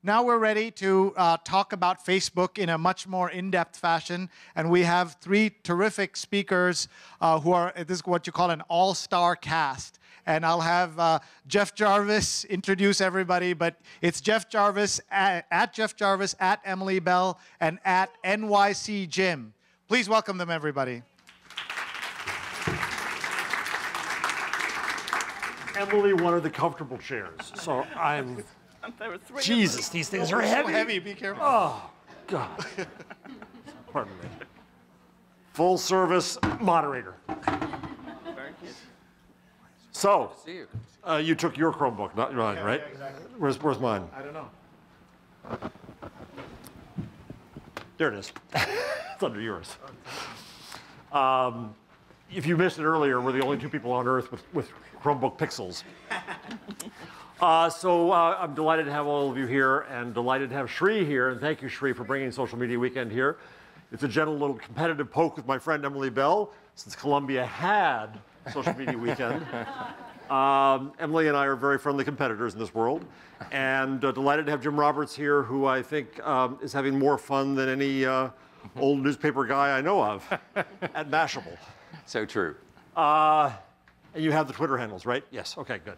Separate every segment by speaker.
Speaker 1: Now we're ready to talk about Facebook in a much more in-depth fashion, and we have three terrific speakers who are, this is what you call an all-star cast. And I'll have Jeff Jarvis introduce everybody, but it's Jeff Jarvis, at Jeff Jarvis, at Emily Bell, and at NYC Jim. Please welcome them, everybody.
Speaker 2: Emily wanted the comfortable chairs, so I'm...
Speaker 3: There were three.
Speaker 2: Jesus, these things are heavy.
Speaker 1: So heavy, be careful.
Speaker 2: Oh, God. Pardon me. Full service moderator.
Speaker 3: Very good.
Speaker 2: So,
Speaker 4: See you.
Speaker 2: you took your Chromebook, not mine, right?
Speaker 1: Yeah, exactly.
Speaker 2: Where's mine?
Speaker 1: I don't know.
Speaker 2: There it is. It's under yours. If you missed it earlier, we're the only two people on Earth with Chromebook Pixels. So I'm delighted to have all of you here and delighted to have Shri here. And thank you, Shri, for bringing Social Media Weekend here. It's a gentle little competitive poke with my friend Emily Bell, since Columbia had Social Media Weekend. Emily and I are very friendly competitors in this world. And delighted to have Jim Roberts here, who I think is having more fun than any old newspaper guy I know of at Mashable.
Speaker 4: So true.
Speaker 2: And you have the Twitter handles, right? Yes. Okay, good.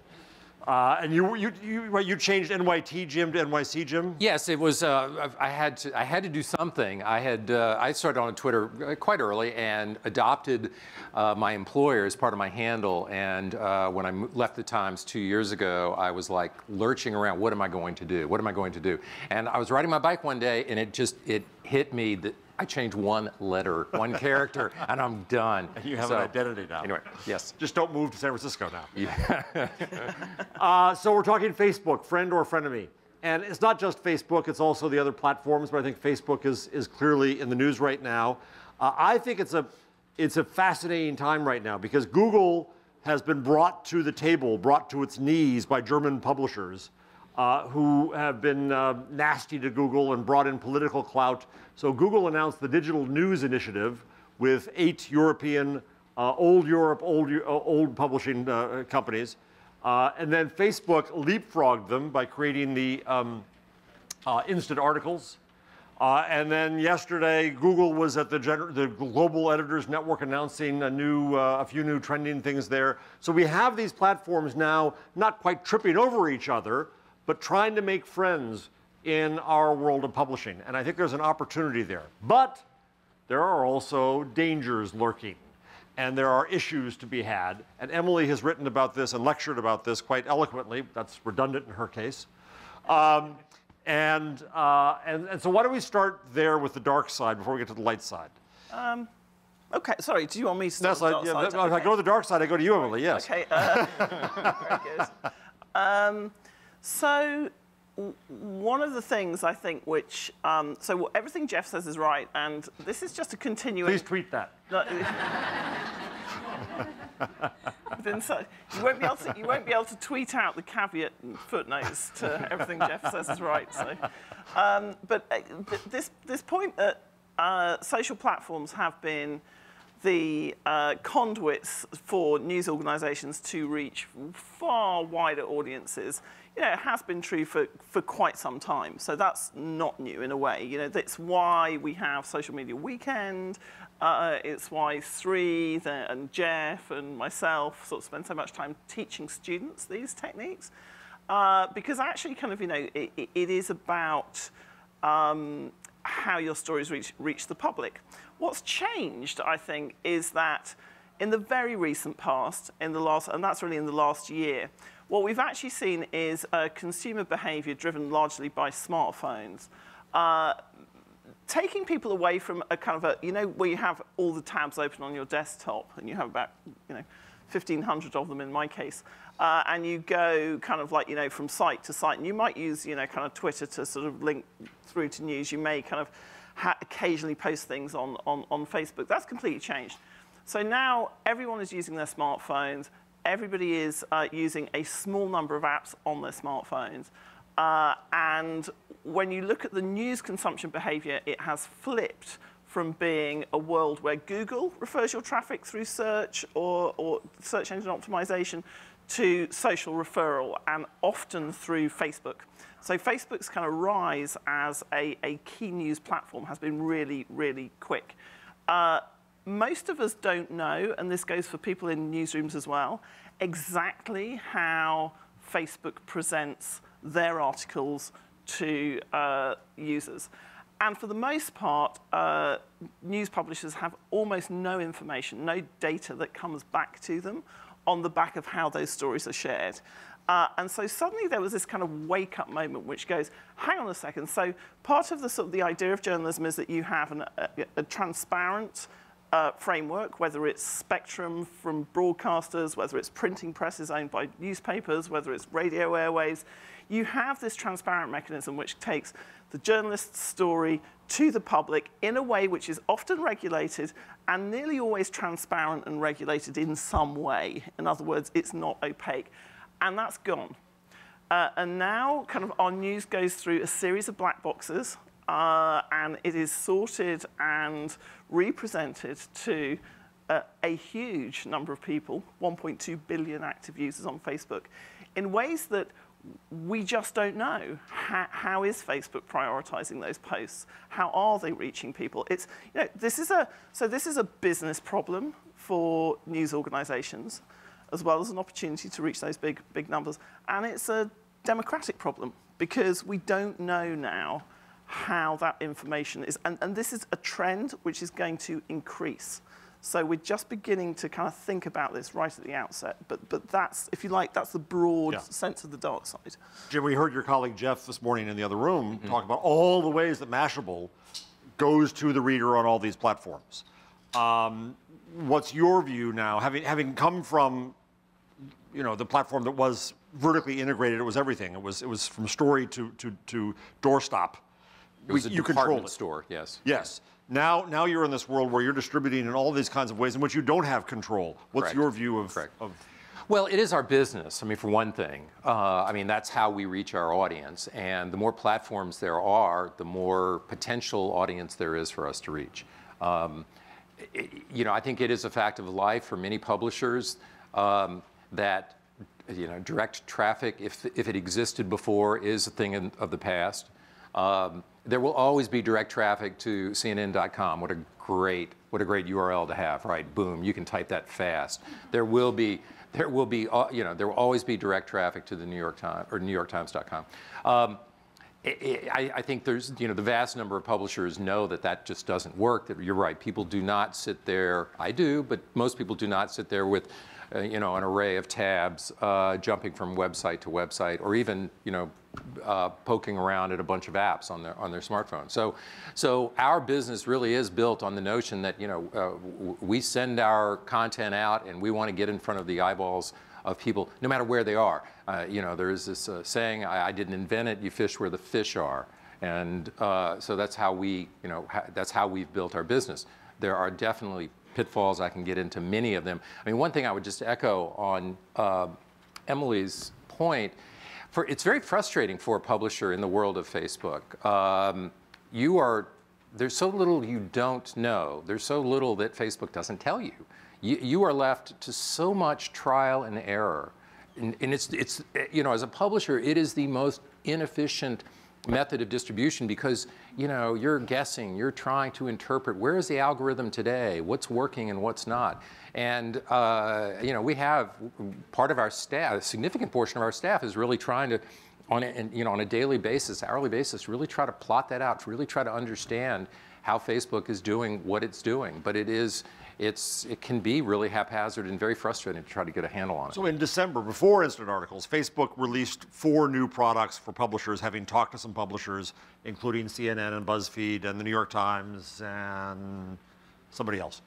Speaker 2: And you changed NYT Jim to NYC Jim?
Speaker 4: Yes, it was. I had to do something. I started on Twitter quite early and adopted my employer as part of my handle. And when I left the Times 2 years ago, I was like lurching around. What am I going to do? What am I going to do? And I was riding my bike one day, and it hit me that I changed one letter, one character, and I'm done.
Speaker 2: And you have an identity now.
Speaker 4: Anyway, yes.
Speaker 2: Just don't move to San Francisco now.
Speaker 4: Yeah.
Speaker 2: So we're talking Facebook, friend or frenemy. And it's not just Facebook, it's also the other platforms, but I think Facebook is clearly in the news right now. I think it's a fascinating time right now because Google has been brought to the table, brought to its knees by German publishers who have been nasty to Google and brought in political clout. So Google announced the Digital News Initiative with 8 European, old publishing companies. And then Facebook leapfrogged them by creating the instant articles. And then yesterday, Google was at the Global Editors Network announcing a few new trending things there. So we have these platforms now not quite tripping over each other, but trying to make friends in our world of publishing. And I think there's an opportunity there. But there are also dangers lurking. And there are issues to be had. And Emily has written about this and lectured about this quite eloquently. That's redundant in her case. And so why don't we start there with the dark side before we get to the light side?
Speaker 3: Okay, sorry, do you want me to start with the dark side?
Speaker 2: If I go to the dark side, I go to you, Emily, yes.
Speaker 3: Okay, very good. So one of the things I think which, so everything Jeff says is right, and this is just a continuing...
Speaker 2: Please tweet that.
Speaker 3: You won't be able to tweet out the caveat and footnotes to everything Jeff says is right. So, but this point that social platforms have been the conduits for news organisations to reach far wider audiences. You know, it has been true for quite some time. So that's not new in a way. You know, that's why we have Social Media Weekend. It's why Sri and Jeff and myself sort of spend so much time teaching students these techniques. Because actually kind of, you know, it is about how your stories reach the public. What's changed, I think, is that in the very recent past, and that's really in the last year, what we've actually seen is consumer behavior driven largely by smartphones, taking people away from a kind of you know, where you have all the tabs open on your desktop, and you have about, you know, 1,500 of them in my case, and you go kind of like, you know, from site to site, and you might use, you know, kind of Twitter to sort of link through to news. You may kind of occasionally post things on Facebook. That's completely changed. So now everyone is using their smartphones. Everybody is using a small number of apps on their smartphones. And when you look at the news consumption behavior, it has flipped from being a world where Google refers your traffic through search or search engine optimization to social referral, and often through Facebook. So Facebook's kind of rise as a key news platform has been really, really quick. Most of us don't know, and this goes for people in newsrooms as well, exactly how Facebook presents their articles to users. And for the most part, news publishers have almost no information, no data that comes back to them on the back of how those stories are shared. And so suddenly there was this kind of wake-up moment which goes, hang on a second. So part of the sort of the idea of journalism is that you have a transparent framework, whether it's spectrum from broadcasters, whether it's printing presses owned by newspapers, whether it's radio airwaves. You have this transparent mechanism which takes the journalist's story to the public in a way which is often regulated and nearly always transparent and regulated in some way. In other words, it's not opaque. And that's gone. And now kind of our news goes through a series of black boxes, and it is sorted and represented to a huge number of people, 1.2 billion active users on Facebook, in ways that we just don't know. How is Facebook prioritizing those posts? How are they reaching people? It's, you know, this is a business problem for news organizations, as well as an opportunity to reach those big numbers. And it's a democratic problem because we don't know now how that information is. And this is a trend which is going to increase. So we're just beginning to kind of think about this right at the outset. But that's, if you like, that's the broad sense of the dark side.
Speaker 2: Jim, we heard your colleague Jeff this morning in the other room talk about all the ways that Mashable goes to the reader on all these platforms. What's your view now, having come from, you know, the platform that was vertically integrated? It was everything. It was from story to doorstop.
Speaker 4: It was a
Speaker 2: you
Speaker 4: department store. Yes.
Speaker 2: Yes. Now you're in this world where you're distributing in all these kinds of ways in which you don't have control. What's your view of?
Speaker 4: Well, it is our business. I mean, for one thing, I mean, that's how we reach our audience. And the more platforms there are, the more potential audience there is for us to reach. You know, I think it is a fact of life for many publishers that, you know, direct traffic, if it existed before, is a thing of the past. There will always be direct traffic to CNN.com. What a great URL to have, right? Boom, you can type that fast. There will always be direct traffic to the New York Times or NewYorkTimes.com. I think there's, you know, the vast number of publishers know that just doesn't work. That you're right. People do not sit there. I do, but most people do not sit there with, you know, an array of tabs, jumping from website to website, or even, you know, poking around at a bunch of apps on their smartphone. So our business really is built on the notion that, you know, we send our content out and we want to get in front of the eyeballs of people, no matter where they are. You know, there is this saying, I didn't invent it, you fish where the fish are. And so that's how we, you know, that's how we've built our business. There are definitely pitfalls. I can get into many of them. I mean, one thing I would just echo on Emily's point, it's very frustrating for a publisher in the world of Facebook. There's so little you don't know. There's so little that Facebook doesn't tell you. You are left to so much trial and error. And it's, you know, as a publisher, it is the most inefficient method of distribution because, you know, you're guessing, you're trying to interpret where is the algorithm today, what's working and what's not. And, you know, we have part of our staff, a significant portion of our staff is really trying to, on a daily basis, hourly basis, really try to plot that out, to really try to understand how Facebook is doing what it's doing. But it can be really haphazard and very frustrating to try to get a handle on it.
Speaker 2: So in December, before Instant Articles, Facebook released 4 new products for publishers, having talked to some publishers, including CNN and BuzzFeed and the New York Times and somebody else,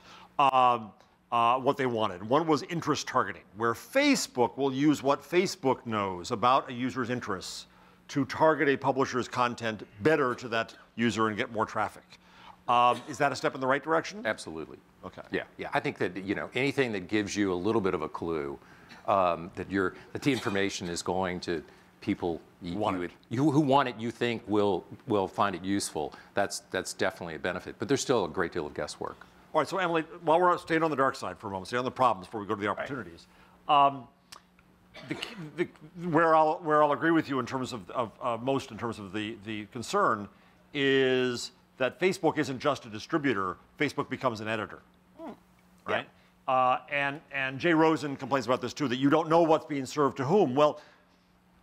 Speaker 2: what they wanted. One was interest targeting, where Facebook will use what Facebook knows about a user's interests to target a publisher's content better to that user and get more traffic. Is that a step in the right direction?
Speaker 4: Absolutely.
Speaker 2: Okay.
Speaker 4: Yeah. I think that, you know, anything that gives you a little bit of a clue that the information is going to people who want it, you think will find it useful. That's definitely a benefit. But there's still a great deal of guesswork.
Speaker 2: All right. So Emily, while we're staying on the dark side for a moment, stay on the problems before we go to the opportunities. where I'll agree with you in terms of most in terms of the concern is that Facebook isn't just a distributor. Facebook becomes an editor, right? Yeah. And Jay Rosen complains about this too, that you don't know what's being served to whom. Well,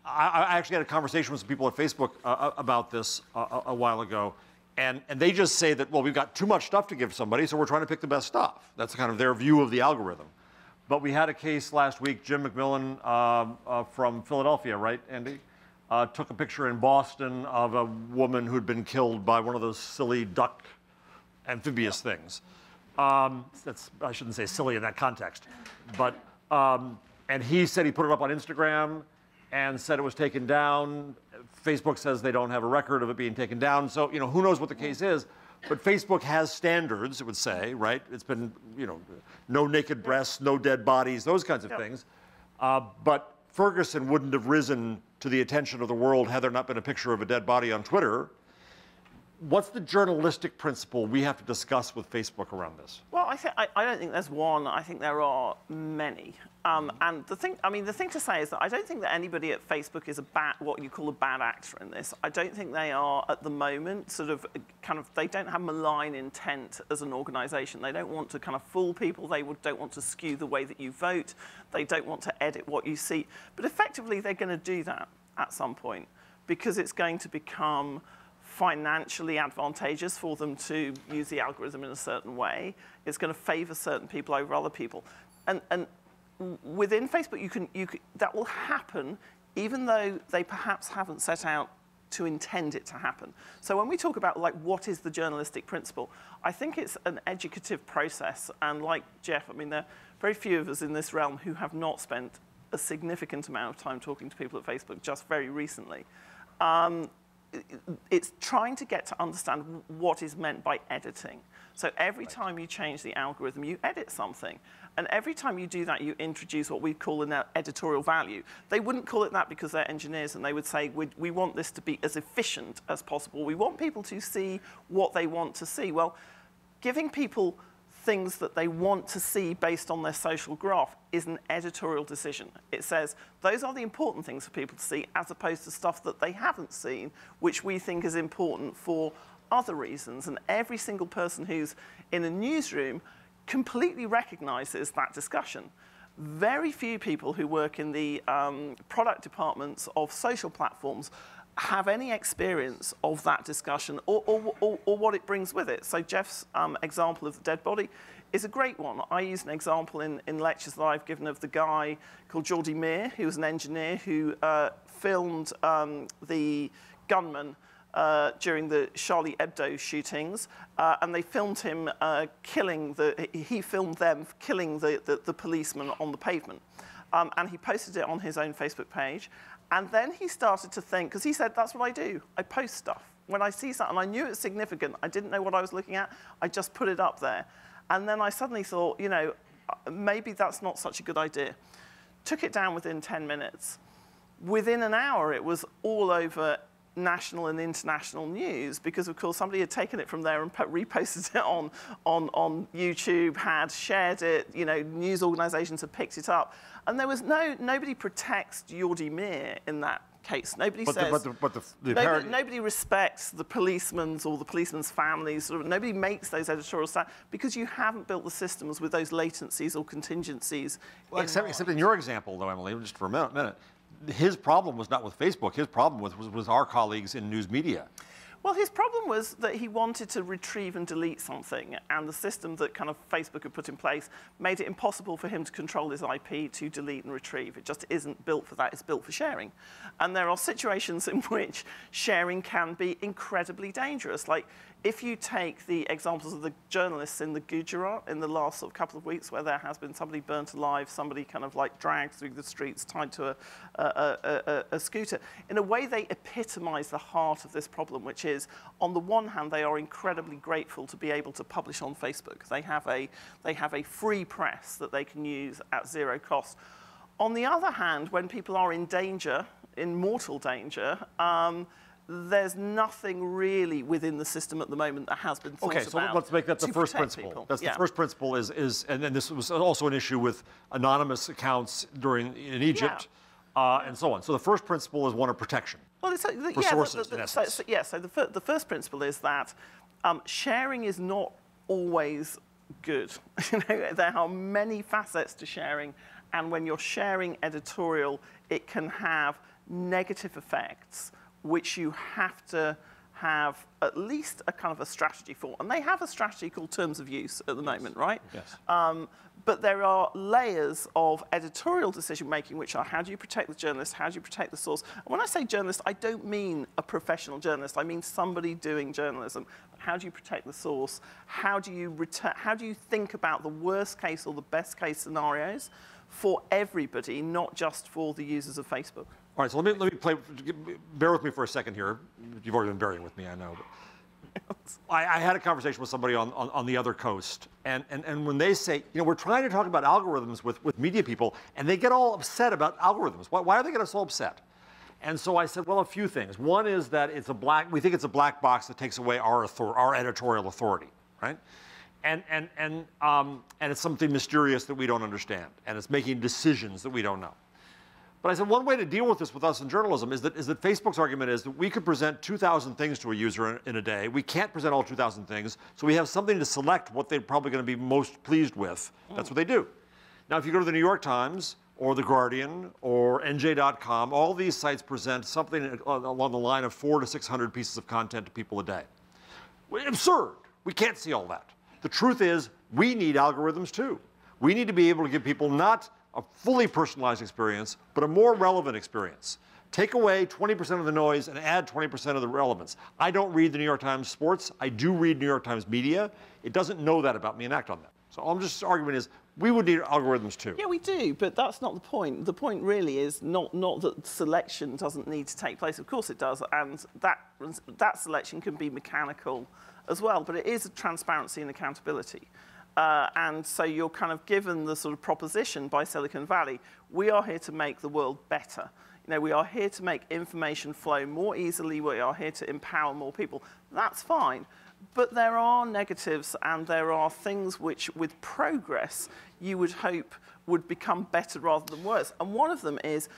Speaker 2: I actually had a conversation with some people at Facebook about this a while ago, and they just say that, well, we've got too much stuff to give somebody, so we're trying to pick the best stuff. That's kind of their view of the algorithm. But we had a case last week, Jim McMillan from Philadelphia, right, Andy? Took a picture in Boston of a woman who'd been killed by one of those silly duck amphibious things. I shouldn't say silly in that context. But, and he said he put it up on Instagram and said it was taken down. Facebook says they don't have a record of it being taken down. So, you know, who knows what the case is. But Facebook has standards, it would say, right? It's been, you know, no naked breasts, no dead bodies, those kinds of things. But Ferguson wouldn't have risen to the attention of the world had there not been a picture of a dead body on Twitter. What's the journalistic principle we have to discuss with Facebook around this?
Speaker 3: Well, I don't think there's one. I think there are many. And the thing to say is that I don't think that anybody at Facebook is what you call a bad actor in this. I don't think they are at the moment they don't have malign intent as an organization. They don't want to kind of fool people. They don't want to skew the way that you vote. They don't want to edit what you see. But effectively, they're going to do that at some point because it's going to become financially advantageous for them to use the algorithm in a certain way. It's going to favor certain people over other people. And within Facebook, that will happen even though they perhaps haven't set out to intend it to happen. So when we talk about like what is the journalistic principle, I think it's an educative process. And like Jeff, I mean, there are very few of us in this realm who have not spent a significant amount of time talking to people at Facebook just very recently. It's trying to get to understand what is meant by editing. So every time you change the algorithm, you edit something. And every time you do that, you introduce what we call an editorial value. They wouldn't call it that because they're engineers, and they would say, we want this to be as efficient as possible. We want people to see what they want to see. Well, giving people things that they want to see based on their social graph is an editorial decision. It says, those are the important things for people to see, as opposed to stuff that they haven't seen, which we think is important for other reasons. And every single person who's in a newsroom completely recognizes that discussion. Very few people who work in the product departments of social platforms have any experience of that discussion or what it brings with it. So Jeff's example of the dead body is a great one. I use an example in lectures that I've given of the guy called Geordie Meir, who was an engineer who filmed the gunman during the Charlie Hebdo shootings, and they filmed him he filmed them killing the policeman on the pavement. And he posted it on his own Facebook page. And then he started to think, because he said, that's what I do. I post stuff. When I see something, I knew it was significant. I didn't know what I was looking at. I just put it up there. And then I suddenly thought, you know, maybe that's not such a good idea. Took it down within 10 minutes. Within an hour, it was all over national and international news because, of course, somebody had taken it from there and reposted it on YouTube, had shared it, you know, news organizations had picked it up. And there was nobody protects Geordie Meir in that case. Nobody says, nobody respects the policemen's or the policemen's families. Sort of, nobody makes those editorial stats because you haven't built the systems with those latencies or contingencies.
Speaker 2: Well, except in your example, though, Emily, just for a minute, his problem was not with Facebook. His problem was our colleagues in news media.
Speaker 3: Well, his problem was that he wanted to retrieve and delete something, and the system that kind of Facebook had put in place made it impossible for him to control his IP to delete and retrieve. It just isn't built for that. It's built for sharing. And there are situations in which sharing can be incredibly dangerous. Like, if you take the examples of the journalists in the Gujarat in the last sort of couple of weeks, where there has been somebody burnt alive, somebody kind of like dragged through the streets, tied to a scooter, in a way they epitomize the heart of this problem, which is, on the one hand, they are incredibly grateful to be able to publish on Facebook. They have a free press that they can use at zero cost. On the other hand, when people are in danger, in mortal danger, there's nothing really within the system at the moment that has been thought about.
Speaker 2: Okay, so let's make that the first principle.
Speaker 3: People.
Speaker 2: That's the first principle is, and then this was also an issue with anonymous accounts in Egypt. and so on. So the first principle is one of protection.
Speaker 3: Well, it's,
Speaker 2: for sources, in essence.
Speaker 3: So the first principle is that sharing is not always good. There are many facets to sharing, and when you're sharing editorial, it can have negative effects, which you have to have at least a kind of a strategy for. And they have a strategy called terms of use at the moment, right?
Speaker 2: Yes.
Speaker 3: But there are layers of editorial decision-making, which are how do you protect the journalist, how do you protect the source? And when I say journalist, I don't mean a professional journalist. I mean somebody doing journalism. How do you protect the source? How do you think about the worst case or the best case scenarios for everybody, not just for the users of Facebook?
Speaker 2: All right, so let me play, bear with me for a second here. You've already been bearing with me, I know. I had a conversation with somebody on the other coast, and when they say, we're trying to talk about algorithms with media people, and they get all upset about algorithms. Why are they getting so upset? And so I said, well, a few things. One is that we think it's a black box that takes away our editorial authority, right? And it's something mysterious that we don't understand, and it's making decisions that we don't know. But I said, one way to deal with this with us in journalism is that Facebook's argument is that we could present 2,000 things to a user in a day. We can't present all 2,000 things, so we have something to select what they're probably going to be most pleased with. That's what they do. Now, if you go to the New York Times or The Guardian or NJ.com, all these sites present something along the line of 400 to 600 pieces of content to people a day. Absurd. We can't see all that. The truth is, we need algorithms too. We need to be able to give people not a fully personalized experience, but a more relevant experience. Take away 20% of the noise and add 20% of the relevance. I don't read the New York Times sports. I do read New York Times media. It doesn't know that about me and act on that. So all I'm just arguing is we would need algorithms too.
Speaker 3: Yeah, we do, but that's not the point. The point really is not that selection doesn't need to take place. Of course it does, and that selection can be mechanical as well, but it is a transparency and accountability. And so you're kind of given the sort of proposition by Silicon Valley, we are here to make the world better. We are here to make information flow more easily. We are here to empower more people. That's fine. But there are negatives, and there are things which, with progress, you would hope would become better rather than worse. And one of them is,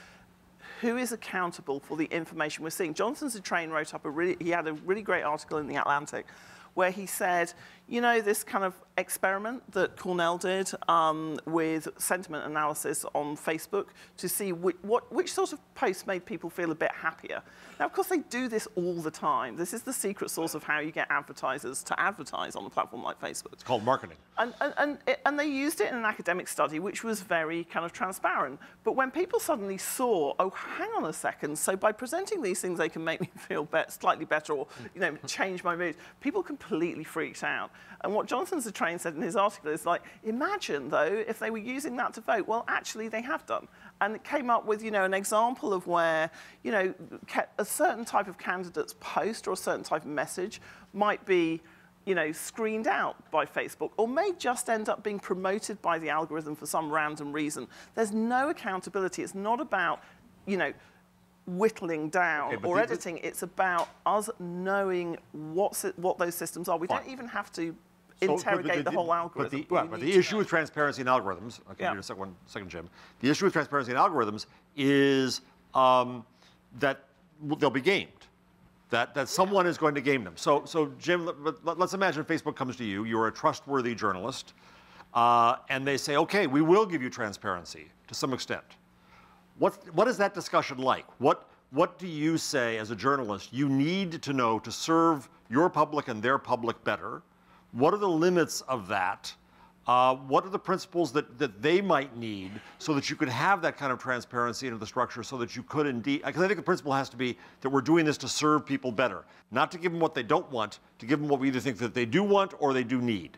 Speaker 3: who is accountable for the information we're seeing? Jonathan Zittrain wrote up he had a really great article in The Atlantic where he said, this kind of experiment that Cornell did with sentiment analysis on Facebook to see which sort of posts made people feel a bit happier. Now, of course, they do this all the time. This is the secret sauce of how you get advertisers to advertise on a platform like Facebook.
Speaker 2: It's called marketing.
Speaker 3: And they used it in an academic study, which was very kind of transparent. But when people suddenly saw, oh, hang on a second, so by presenting these things, they can make me feel slightly better or change my mood, people completely freaked out. And what Jonathan Zittrain said in his article is like, imagine, though, if they were using that to vote. Well, actually, they have done. And it came up with, an example of where, a certain type of candidate's post or a certain type of message might be, screened out by Facebook or may just end up being promoted by the algorithm for some random reason. There's no accountability. It's not about, whittling down or editing. It's about us knowing what those systems are. We don't even have to interrogate the whole algorithm.
Speaker 2: But the issue with transparency in algorithms, I'll give you one second, Jim. The issue with transparency in algorithms is that they'll be gamed. That someone is going to game them. So Jim, let's imagine Facebook comes to you. You're a trustworthy journalist, and they say, okay, we will give you transparency to some extent. What is that discussion like? What do you say as a journalist you need to know to serve your public and their public better? What are the limits of that? What are the principles that they might need so that you could have that kind of transparency into the structure so that you could indeed, because I think the principle has to be that we're doing this to serve people better, not to give them what they don't want, to give them what we either think that they do want or they do need.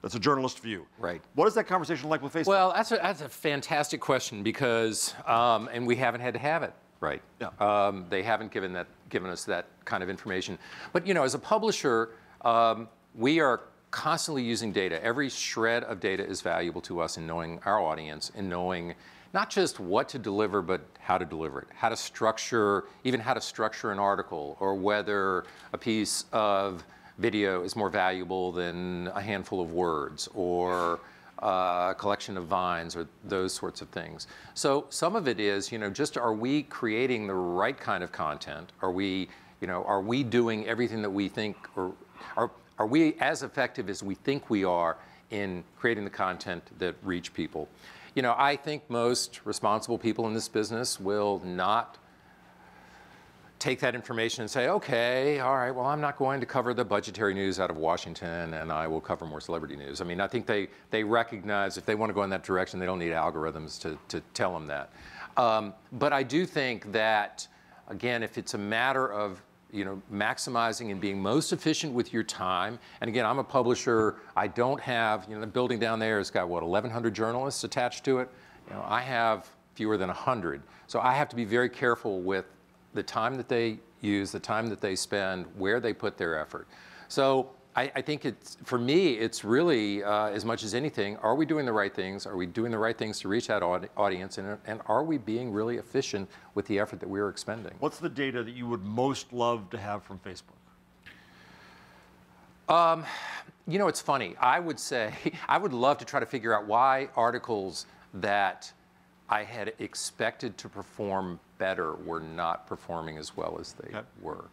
Speaker 2: That's a journalist view.
Speaker 4: Right.
Speaker 2: What is that conversation like with Facebook?
Speaker 4: Well, that's a fantastic question because, and we haven't had to have it, right?
Speaker 2: Yeah.
Speaker 4: They haven't given us that kind of information. But as a publisher, we are constantly using data. Every shred of data is valuable to us in knowing our audience and knowing not just what to deliver, but how to deliver it, how to structure an article, or whether a piece of video is more valuable than a handful of words, or collection of vines or those sorts of things. So some of it is, just are we creating the right kind of content? Are we doing everything that we think, or are we as effective as we think we are in creating the content that reach people? I think most responsible people in this business will not take that information and say, okay, all right, well, I'm not going to cover the budgetary news out of Washington, and I will cover more celebrity news. I mean, I think they recognize if they want to go in that direction, they don't need algorithms to tell them that. But I do think that, again, if it's a matter of maximizing and being most efficient with your time, and again, I'm a publisher, I don't have, the building down there has got, what, 1,100 journalists attached to it? I have fewer than 100. So I have to be very careful with the time that they use, the time that they spend, where they put their effort. So I think for me, it's really, as much as anything, are we doing the right things? Are we doing the right things to reach that audience? And are we being really efficient with the effort that we're expending?
Speaker 2: What's the data that you would most love to have from Facebook?
Speaker 4: It's funny. I would say, I would love to try to figure out why articles that I had expected to perform better were not performing as well as they were.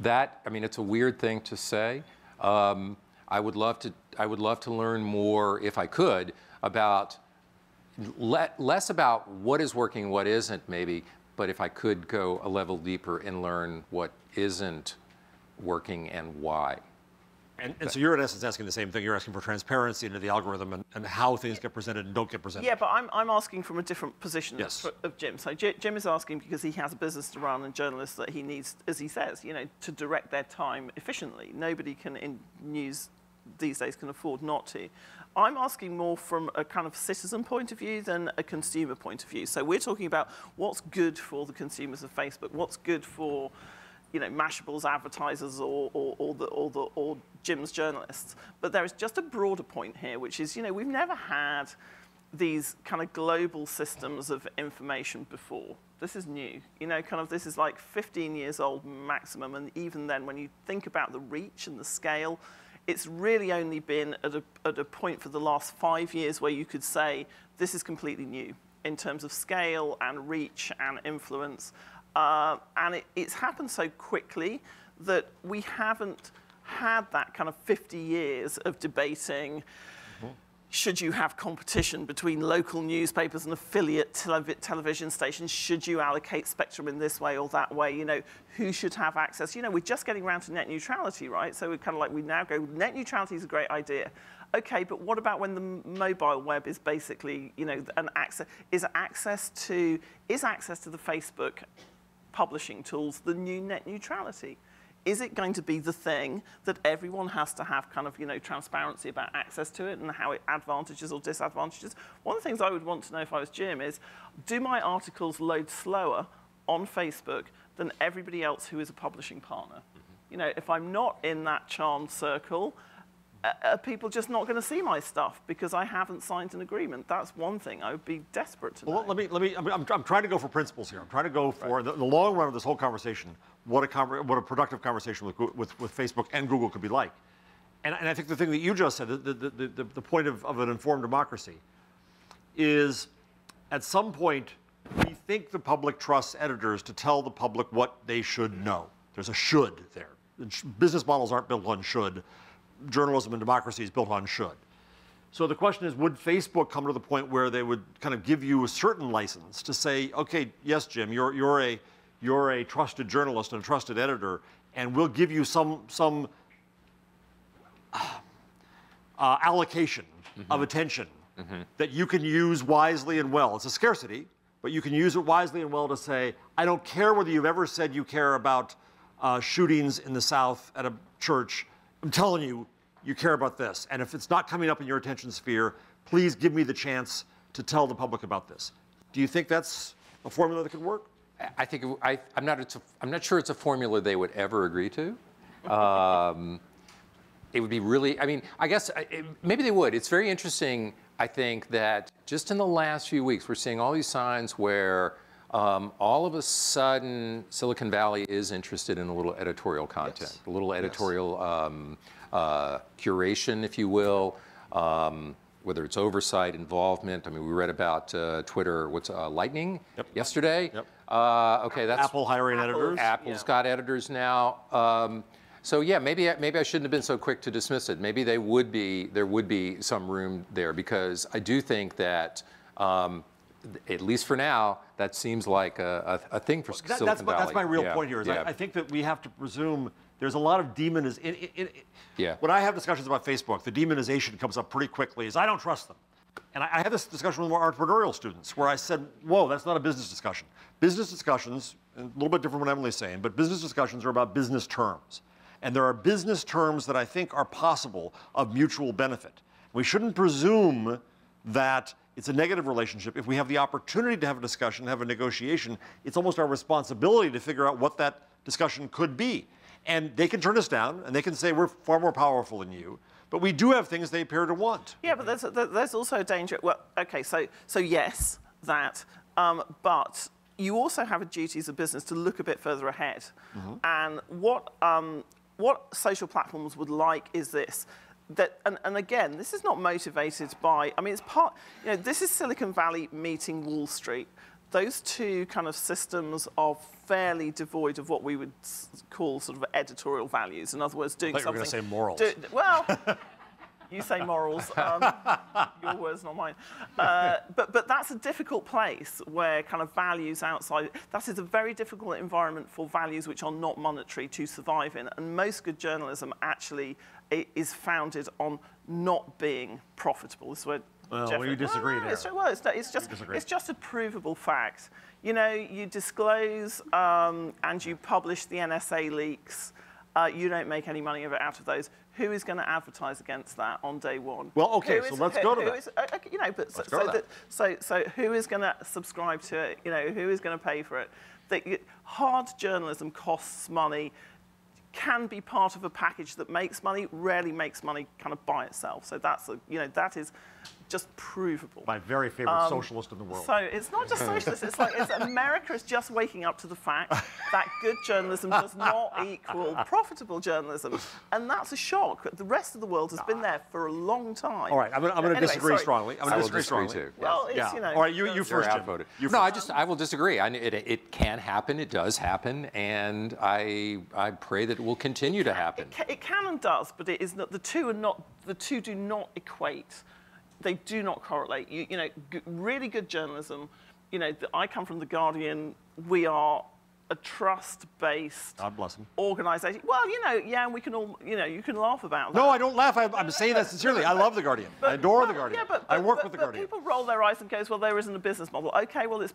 Speaker 4: It's a weird thing to say. I would love to learn more, if I could, about less about what is working, what isn't, maybe, but if I could go a level deeper and learn what isn't working and why.
Speaker 2: And so you're in essence asking the same thing. You're asking for transparency into the algorithm and how things get presented and don't get presented.
Speaker 3: Yeah, but I'm asking from a different position
Speaker 2: Yes.
Speaker 3: of Jim. So Jim is asking because he has a business to run and journalists that he needs, as he says, to direct their time efficiently. Nobody can in news these days can afford not to. I'm asking more from a kind of citizen point of view than a consumer point of view. So we're talking about what's good for the consumers of Facebook, what's good for Mashable's advertisers or Jim's journalists. But there is just a broader point here, which is, we've never had these kind of global systems of information before. This is new. This is like 15 years old maximum. And even then, when you think about the reach and the scale, it's really only been at a point for the last 5 years where you could say this is completely new in terms of scale and reach and influence. And it's happened so quickly that we haven't had that kind of 50 years of debating, should you have competition between local newspapers and affiliate television stations? Should you allocate spectrum in this way or that way? Who should have access? We're just getting around to net neutrality, right? So we're kind of like, we now go, net neutrality is a great idea. Okay, but what about when the mobile web is basically, an access, is access to the Facebook publishing tools the new net neutrality? Is it going to be the thing that everyone has to have kind of, transparency about access to it and how it advantages or disadvantages? One of the things I would want to know if I was Jim is, do my articles load slower on Facebook than everybody else who is a publishing partner? If I'm not in that charmed circle, are people just not going to see my stuff because I haven't signed an agreement? That's one thing I would be desperate to know.
Speaker 2: Well, I'm trying to go for principles here. I'm trying to go for the long run of this whole conversation, what a productive conversation with Facebook and Google could be like. And I think the thing that you just said, the point of an informed democracy, is at some point we think the public trusts editors to tell the public what they should know. There's a should there. Business models aren't built on should. Journalism and democracy is built on should. So the question is, would Facebook come to the point where they would kind of give you a certain license to say, okay, yes, Jim, you're a trusted journalist and a trusted editor, and we'll give you some allocation of attention that you can use wisely and well. It's a scarcity, but you can use it wisely and well to say, I don't care whether you've ever said you care about shootings in the South at a church. I'm telling you, you care about this. And if it's not coming up in your attention sphere, please give me the chance to tell the public about this. Do you think that's a formula that could work?
Speaker 4: I think I'm not sure it's a formula they would ever agree to. It would be really, I guess maybe they would. It's very interesting, I think, that just in the last few weeks, we're seeing all these signs where all of a sudden Silicon Valley is interested in a little editorial content, a little editorial curation, if you will. whether it's oversight, involvement. I mean, we read about Twitter, Lightning yesterday.
Speaker 2: Yep.
Speaker 4: Okay, that's
Speaker 2: Apple hiring editors.
Speaker 4: Apple's got editors now. So yeah, maybe I shouldn't have been so quick to dismiss it. Maybe there would be some room there, because I do think that, at least for now, that seems like a thing for Silicon Valley.
Speaker 2: That's my real point here. I think that we have to presume there's a lot of demonization. When I have discussions about Facebook, the demonization comes up pretty quickly. Is I don't trust them. And I had this discussion with our entrepreneurial students where I said, whoa, that's not a business discussion. Business discussions, a little bit different from what Emily's saying, but business discussions are about business terms. And there are business terms that I think are possible of mutual benefit. We shouldn't presume that it's a negative relationship. If we have the opportunity to have a discussion, have a negotiation, it's almost our responsibility to figure out what that discussion could be. And they can turn us down, and they can say we're far more powerful than you. But we do have things they appear to want.
Speaker 3: Yeah, but there's also a danger. Well, okay, so yes, that, but you also have a duty as a business to look a bit further ahead. And what social platforms would like is this. And again, this is not motivated by, I mean, it's part, this is Silicon Valley meeting Wall Street. Those two kind of systems are fairly devoid of what we would call sort of editorial values. In other words, doing something.
Speaker 2: I thought you were going to say morals.
Speaker 3: Well, you say morals. Your words, not mine. But that's a difficult place where kind of values outside. That is a very difficult environment for values which are not monetary to survive in. And most good journalism actually is founded on not being profitable. This is where
Speaker 2: well, you disagree there.
Speaker 3: It's just a provable fact. You disclose and you publish the NSA leaks. You don't make any money out of those. Who is going to advertise against that on day one?
Speaker 2: Well, okay, so let's go to that.
Speaker 3: So who is going to subscribe to it? Who is going to pay for it? Hard journalism costs money. Can be part of a package that makes money, rarely makes money kind of by itself. So that is just provable.
Speaker 2: My very favorite socialist in the world.
Speaker 3: So it's not just socialist, it's America is just waking up to the fact that good journalism does not equal profitable journalism. And that's a shock. The rest of the world has been there for a long time.
Speaker 2: All right, I'm going to disagree strongly. I'm going to disagree strongly.
Speaker 4: Too.
Speaker 3: Well, it's,
Speaker 2: All right, you first, Jim.
Speaker 4: I will disagree. It can happen, it does happen, and I pray that it will continue to happen.
Speaker 3: It can and does, but it is not, the two do not equate. They do not correlate. Really good journalism. I come from The Guardian. We are a trust-based organisation. Well, and we can all, you can laugh about that.
Speaker 2: No, I don't laugh. I'm saying that sincerely. I love The Guardian. I adore The Guardian.
Speaker 3: Yeah,
Speaker 2: I work with The Guardian.
Speaker 3: People roll their eyes and goes, well, there isn't a business model. Okay, well, it's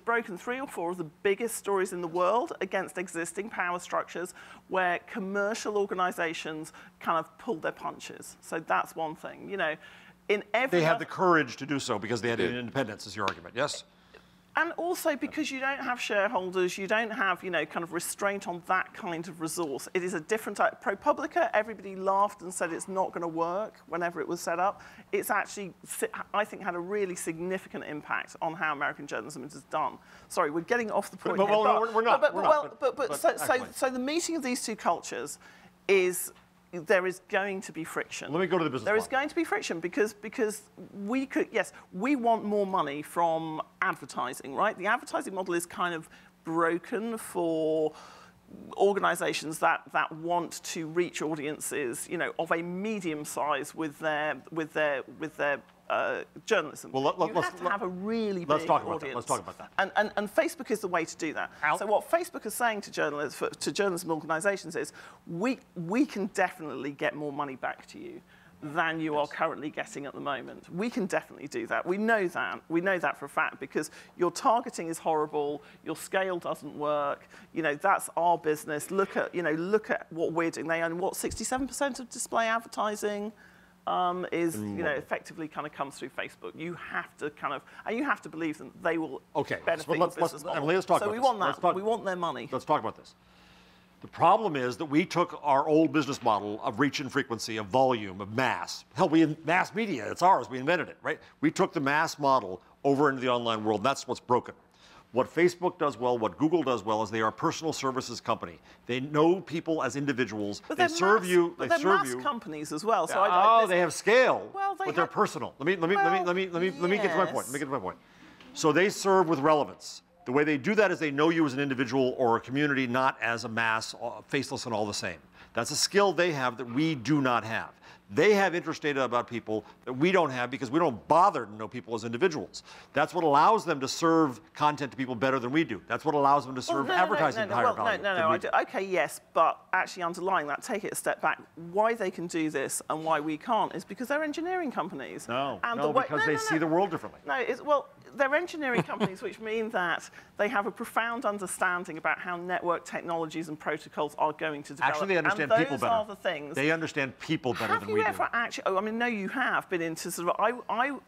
Speaker 3: broken 3 or 4 of the biggest stories in the world against existing power structures where commercial organisations kind of pulled their punches. So that's one thing. They
Speaker 2: had the courage to do so because they had independence, is your argument, yes?
Speaker 3: And also because you don't have shareholders, you don't have, kind of restraint on that kind of resource. It is a different type. ProPublica, everybody laughed and said it's not going to work whenever it was set up. It's actually, I think, had a really significant impact on how American journalism is done. Sorry, we're getting off the point here.
Speaker 2: We're not.
Speaker 3: So the meeting of these two cultures is, there is going to be friction.
Speaker 2: Let me go to the business model.
Speaker 3: There is going to be friction because we want more money from advertising, right? The advertising model is kind of broken for organizations that want to reach audiences, of a medium size with their journalism.
Speaker 2: Well,
Speaker 3: you have to have a really big audience.
Speaker 2: Let's talk about that.
Speaker 3: And Facebook is the way to do that. So what Facebook is saying to journalism organizations is, we can definitely get more money back to you than you are currently getting at the moment. We can definitely do that. We know that. We know that for a fact because your targeting is horrible. Your scale doesn't work. That's our business. Look at what we're doing. They own 67% of display advertising. Is effectively kind of comes through Facebook. You have to believe them. They will benefit your business model.
Speaker 2: Let's talk about this.
Speaker 3: So we want that. We want their money.
Speaker 2: Let's talk about this. The problem is that we took our old business model of reach and frequency, of volume, of mass. Hell, mass media, it's ours. We invented it, right? We took the mass model over into the online world. And that's what's broken. What Facebook does well, what Google does well, is they are a personal services company. They know people as individuals.
Speaker 3: But
Speaker 2: they serve you.
Speaker 3: But
Speaker 2: they
Speaker 3: they're
Speaker 2: serve
Speaker 3: mass
Speaker 2: you.
Speaker 3: companies as well. So
Speaker 2: They have scale.
Speaker 3: Well,
Speaker 2: but they're personal. Let me get to my point. Let me get to my point. So they serve with relevance. The way they do that is they know you as an individual or a community, not as a mass, faceless and all the same. That's a skill they have that we do not have. They have interest data about people that we don't have because we don't bother to know people as individuals. That's what allows them to serve content to people better than we do. That's what allows them to serve advertising at higher value.
Speaker 3: Okay, yes, but actually underlying that, take it a step back. Why they can do this and why we can't is because they're engineering companies.
Speaker 2: Because they see the world differently.
Speaker 3: They're engineering companies, which mean that they have a profound understanding about how network technologies and protocols are going to develop.
Speaker 2: Actually, they understand people better.
Speaker 3: Those are the things.
Speaker 2: They understand people better than we do.
Speaker 3: Have you ever actually? Oh, I mean, no, you have been into sort of.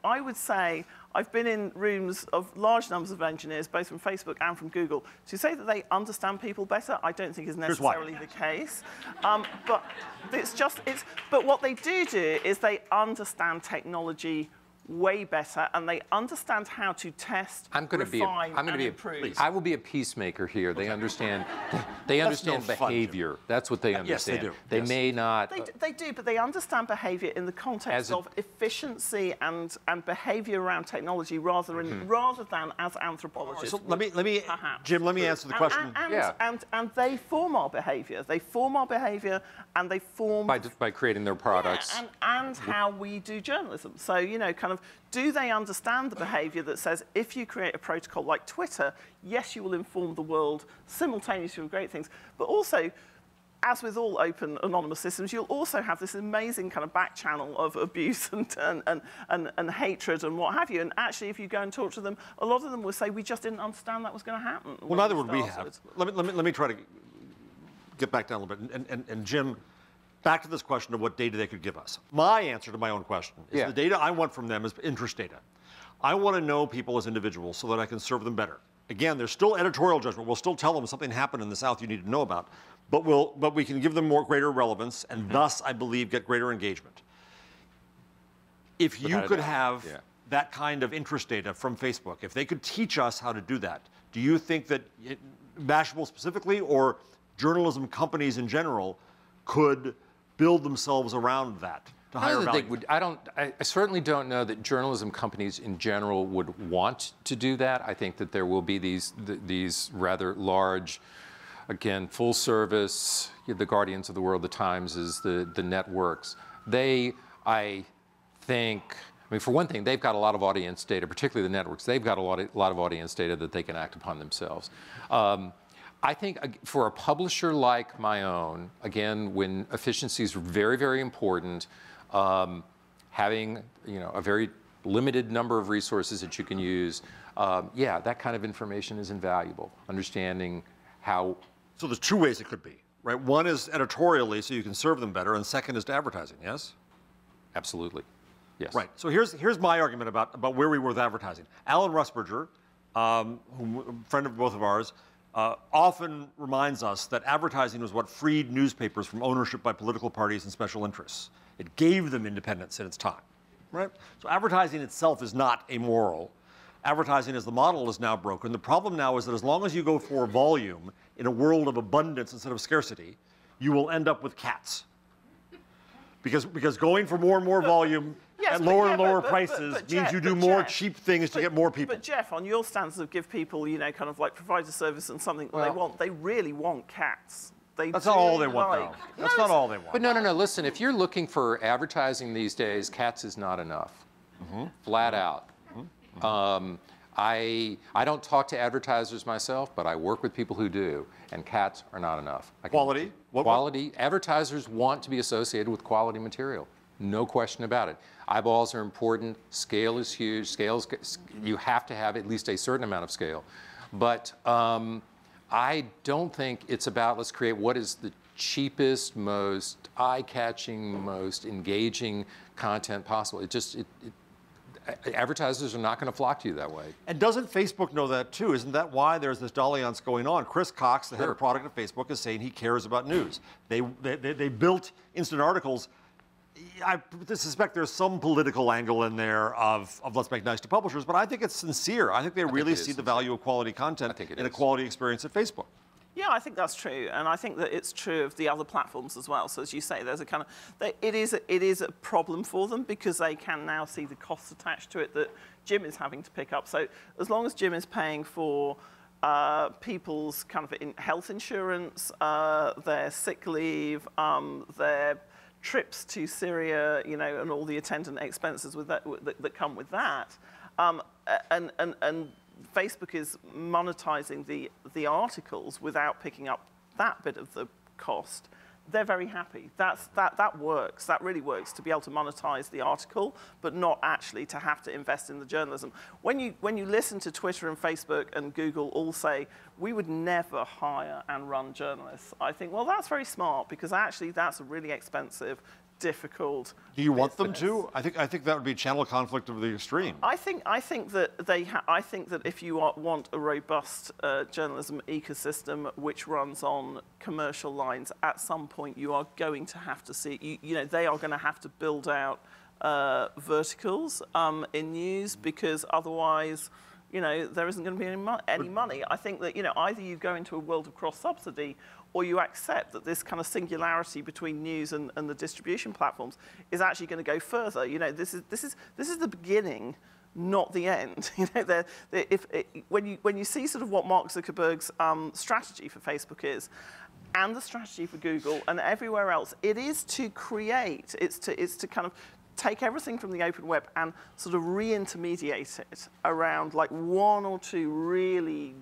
Speaker 3: I would say I've been in rooms of large numbers of engineers, both from Facebook and from Google. To say that they understand people better, I don't think is necessarily the case. But But what they do is they understand technology way better, and they understand how to test, refine, and improve.
Speaker 4: I will be a peacemaker here. They understand. They understand behavior. That's what they understand.
Speaker 2: Yes,
Speaker 4: they do. They may not.
Speaker 3: They do, but they understand behavior in the context of efficiency and behavior around technology, rather than as anthropologists.
Speaker 2: So let me, Jim. Let me answer the question.
Speaker 3: And they form our behavior. They form our behavior, and they form
Speaker 4: by creating their products.
Speaker 3: And how we do journalism. So kind of. Do they understand the behavior that says if you create a protocol like Twitter, yes, you will inform the world simultaneously with great things, but also, as with all open anonymous systems, you'll also have this amazing kind of back channel of abuse and hatred and what have you. And actually, if you go and talk to them, a lot of them will say, we just didn't understand that was going to happen.
Speaker 2: Well, neither would we have. Let me try to get back down a little bit. And Jim, back to this question of what data they could give us. My answer to my own question is the data I want from them is interest data. I want to know people as individuals so that I can serve them better. Again, there's still editorial judgment. We'll still tell them something happened in the South you need to know about, but we can give them greater relevance and thus, I believe, get greater engagement. If you could have that kind of interest data from Facebook, if they could teach us how to do that, do you think that Mashable specifically or journalism companies in general could build themselves around that to higher value?
Speaker 4: I certainly don't know that journalism companies in general would want to do that. I think that there will be these rather large, again, full service, the Guardians of the World, the Timeses, the networks. I mean, for one thing, they've got a lot of audience data, particularly the networks. They've got a lot of audience data that they can act upon themselves. I think for a publisher like my own, again, when efficiency is very, very important, having a very limited number of resources that you can use, that kind of information is invaluable. Understanding how.
Speaker 2: So there's two ways it could be, right? One is editorially, so you can serve them better, and second is to advertising. Yes.
Speaker 4: Absolutely. Yes.
Speaker 2: Right. So here's my argument about where we were with advertising. Alan Rusberger, a friend of both of ours, often reminds us that advertising was what freed newspapers from ownership by political parties and special interests. It gave them independence in its time, right? So advertising itself is not amoral. Advertising as the model is now broken. The problem now is that as long as you go for volume in a world of abundance instead of scarcity, you will end up with cats. Because going for more and more volume at lower and lower prices means you do more cheap things to get more people.
Speaker 3: But Jeff, on your stance of give people, kind of like provide a service and something they want, they really want cats.
Speaker 2: That's not all they want, though. That's not all they want.
Speaker 4: But no. Listen, if you're looking for advertising these days, cats is not enough. Flat out. I don't talk to advertisers myself, but I work with people who do, and cats are not enough.
Speaker 2: Quality?
Speaker 4: Quality. Advertisers want to be associated with quality material. No question about it. Eyeballs are important. Scale is huge. You have to have at least a certain amount of scale. But I don't think it's about let's create what is the cheapest, most eye-catching, most engaging content possible. Advertisers are not going to flock to you that way.
Speaker 2: And doesn't Facebook know that too? Isn't that why there's this dalliance going on? Chris Cox, the head of product at Facebook, is saying he cares about news. They built instant articles I suspect there's some political angle in there of let's make nice to publishers, but I think it's sincere. I think they really see the value of quality content in a quality experience at Facebook.
Speaker 3: Yeah, I think that's true, and I think that it's true of the other platforms as well. So as you say, there's a kind of it is a problem for them because they can now see the costs attached to it that Jim is having to pick up. So as long as Jim is paying for people's kind of health insurance, their sick leave, their trips to Syria, you know, and all the attendant expenses with that come with that, and Facebook is monetizing the articles without picking up that bit of the cost. They're very happy. That works. That really works to be able to monetize the article, but not actually to have to invest in the journalism. When you listen to Twitter and Facebook and Google all say, we would never hire and run journalists, I think, well, that's very smart because actually that's a really expensive, difficult.
Speaker 2: Do you want them to? I think that would be channel conflict of the extreme.
Speaker 3: I think that I think that if you want a robust journalism ecosystem which runs on commercial lines, at some point you are going to have to see. You know, they are going to have to build out verticals in news because otherwise, you know, there isn't going to be any money. I think that, you know, either you go into a world of cross-subsidy or you accept that this kind of singularity between news and the distribution platforms is actually going to go further. You know, this is the beginning, not the end. You know, when you see sort of what Mark Zuckerberg's strategy for Facebook is, and the strategy for Google and everywhere else, it is to create. It's to kind of take everything from the open web and sort of re-intermediate it around like one or two really,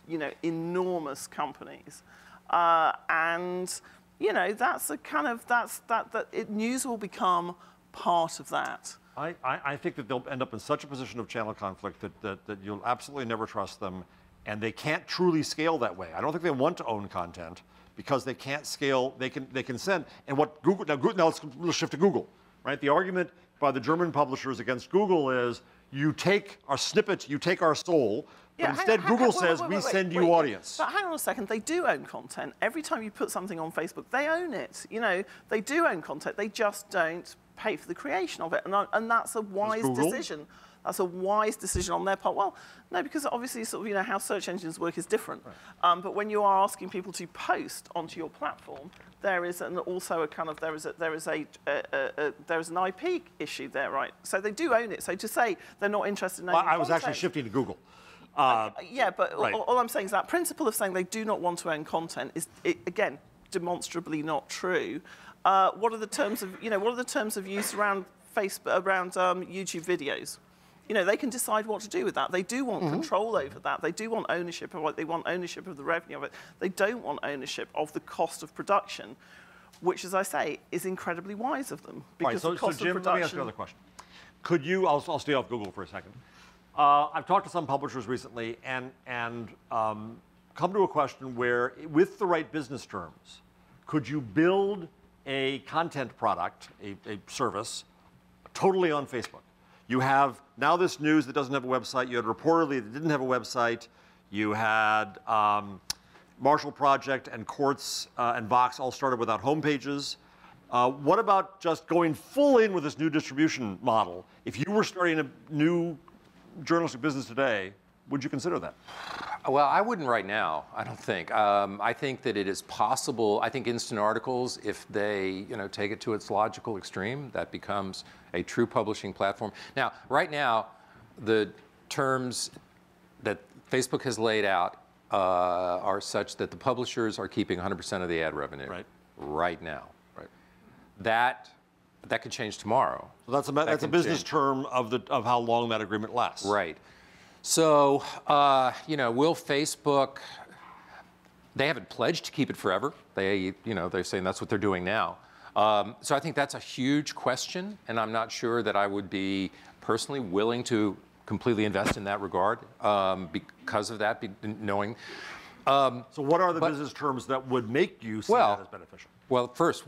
Speaker 3: you know, enormous companies. And you know, that's a kind of news will become part of that.
Speaker 2: I think that they'll end up in such a position of channel conflict that you'll absolutely never trust them, and they can't truly scale that way. I don't think they want to own content because they can't scale. They can send. And what Google now let's shift to Google, right? The argument by the German publishers against Google is you take our snippet, you take our soul. But instead, Google says, we send you audience.
Speaker 3: But hang on a second, they do own content. Every time you put something on Facebook, they own it. You know, they do own content. They just don't pay for the creation of it. And that's a wise decision. That's a wise decision on their part. Well, no, because obviously, sort of, you know, how search engines work is different. Right. But when you are asking people to post onto your platform, there is also a kind of there is an IP issue there, right? So they do own it. So to say they're not interested in owning
Speaker 2: I was actually shifting to Google.
Speaker 3: Yeah, but
Speaker 2: right.
Speaker 3: all I'm saying is that principle of saying they do not want to own content is, again, demonstrably not true. What are the terms of use around Facebook, around YouTube videos? You know, they can decide what to do with that. They do want control over that. They do want ownership of it. They want ownership of the revenue of it. They don't want ownership of the cost of production, which, as I say, is incredibly wise of them. Because
Speaker 2: right, so Jim, let me ask you another question. Could you? I'll stay off Google for a second. I've talked to some publishers recently and come to a question where, with the right business terms, could you build a content product, a service, totally on Facebook? You have now this news that doesn't have a website. You had Reportedly that didn't have a website. You had Marshall Project and Quartz and Vox all started without homepages. What about just going full in with this new distribution model? If you were starting a new journalistic business today, would you consider that?
Speaker 4: Well, I wouldn't right now, I don't think. I think that it is possible. I think instant articles, if they take it to its logical extreme, that becomes a true publishing platform. Now, right now, the terms that Facebook has laid out are such that the publishers are keeping 100% of the ad revenue right now. Right. That could change tomorrow.
Speaker 2: So that's a business term of how long that agreement lasts.
Speaker 4: Right. So, will Facebook? They haven't pledged to keep it forever. They're saying that's what they're doing now. So I think that's a huge question, and I'm not sure that I would be personally willing to completely invest in that regard because of that, knowing.
Speaker 2: So what are the business terms that would make you see that as beneficial?
Speaker 4: Well, first,